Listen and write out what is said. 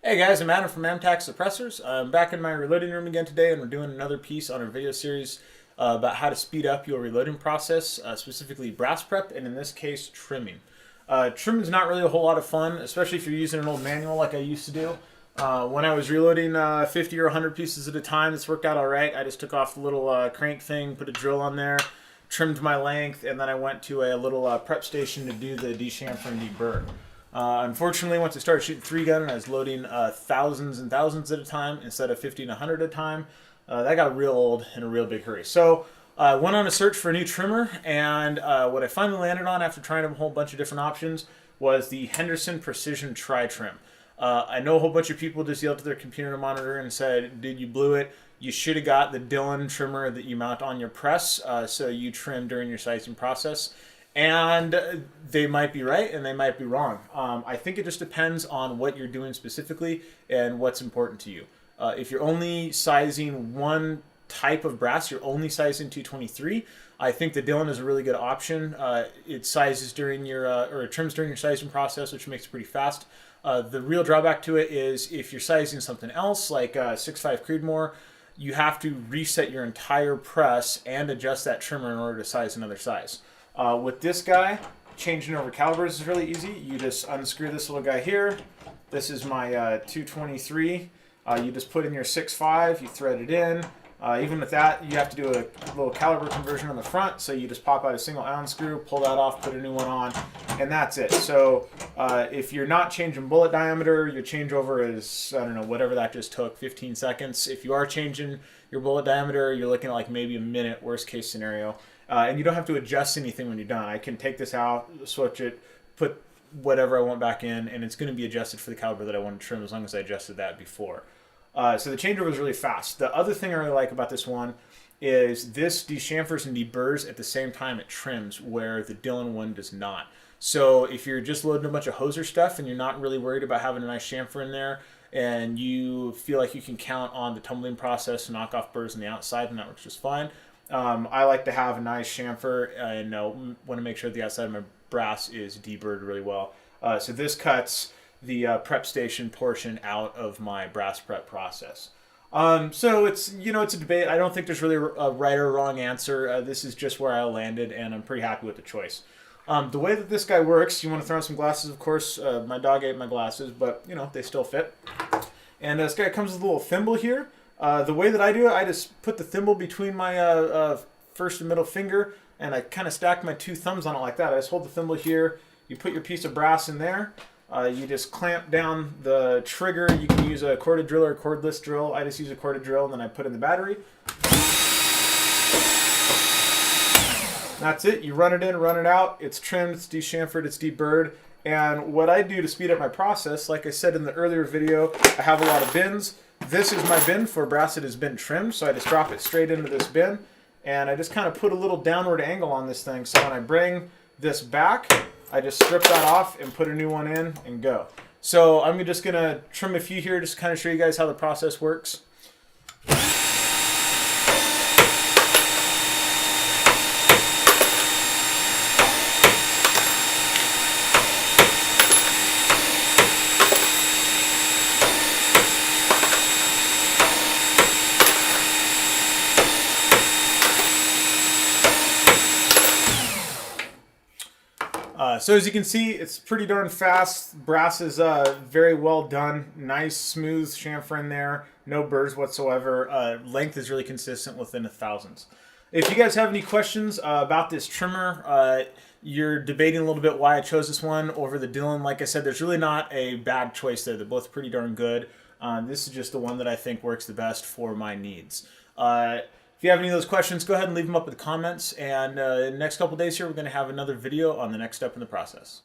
Hey guys, I'm Adam from MTAC Suppressors. I'm back in my reloading room again today, and we're doing another piece on our video series about how to speed up your reloading process, specifically brass prep, and in this case, trimming. Trimming is not really a whole lot of fun, especially if you're using an old manual like I used to do. When I was reloading 50 or 100 pieces at a time, this worked out all right. I just took off the little crank thing, put a drill on there, trimmed my length, and then I went to a little prep station to do the dechamfer and deburr. Unfortunately, once I started shooting 3-gun and I was loading thousands and thousands at a time instead of 50 and 100 at a time, that got real old in a real big hurry. So I went on a search for a new trimmer, and what I finally landed on after trying a whole bunch of different options was the Henderson Precision Tri-Trim. I know a whole bunch of people just yelled to their computer monitor and said, dude, you blew it. You should have got the Dillon trimmer that you mount on your press so you trim during your sizing process. And they might be right and they might be wrong. I think it just depends on what you're doing specifically and what's important to you. If you're only sizing one type of brass, you're only sizing 223, I think the Dillon is a really good option. It sizes during your, or it trims during your sizing process, which makes it pretty fast. The real drawback to it is if you're sizing something else, like 6.5 Creedmoor, you have to reset your entire press and adjust that trimmer in order to size another size. With this guy, changing over calibers is really easy. You just unscrew this little guy here. This is my 223. You just put in your 6.5, you thread it in. Even with that, you have to do a little caliber conversion on the front. So you just pop out a single Allen screw, pull that off, put a new one on, and that's it. So if you're not changing bullet diameter, your changeover is, I don't know, whatever that just took, 15 seconds. If you are changing your bullet diameter, you're looking at like maybe a minute, worst case scenario. And you don't have to adjust anything when you're done. I can take this out, switch it, put whatever I want back in, and it's going to be adjusted for the caliber that I want to trim as long as I adjusted that before. So the changeover is really fast. The other thing I really like about this one is this dechamfers and deburrs at the same time it trims, where the Dillon one does not. So if you're just loading a bunch of hoser stuff and you're not really worried about having a nice chamfer in there, and you feel like you can count on the tumbling process to knock off burrs on the outside, and that works just fine. I like to have a nice chamfer and want to make sure the outside of my brass is deburred really well. So this cuts the prep station portion out of my brass prep process. So it's, it's a debate. I don't think there's really a right or wrong answer. This is just where I landed, and I'm pretty happy with the choice. The way that this guy works, you want to throw on some glasses, of course. My dog ate my glasses, but, they still fit. And this guy comes with a little thimble here. The way that I do it, I just put the thimble between my first and middle finger, and I kind of stack my two thumbs on it like that. I just hold the thimble here. You put your piece of brass in there. You just clamp down the trigger. You can use a corded drill or a cordless drill. I just use a corded drill, and then I put in the battery. That's it. You run it in, run it out. It's trimmed, it's dechamfered, it's deburred. And what I do to speed up my process, like I said in the earlier video, I have a lot of bins. This is my bin for brass that has been trimmed, so I just drop it straight into this bin, and I just kind of put a little downward angle on this thing, so when I bring this back, I just strip that off and put a new one in and go. So I'm just going to trim a few here just to kind of show you guys how the process works. So as you can see, it's pretty darn fast. Brass is very well done. Nice, smooth chamfer in there. No burrs whatsoever. Length is really consistent within the thousands. If you guys have any questions about this trimmer, you're debating a little bit why I chose this one over the Dillon. Like I said, there's really not a bad choice there. They're both pretty darn good. This is just the one that I think works the best for my needs. If you have any of those questions, go ahead and leave them up in the comments. And in the next couple days here, we're going to have another video on the next step in the process.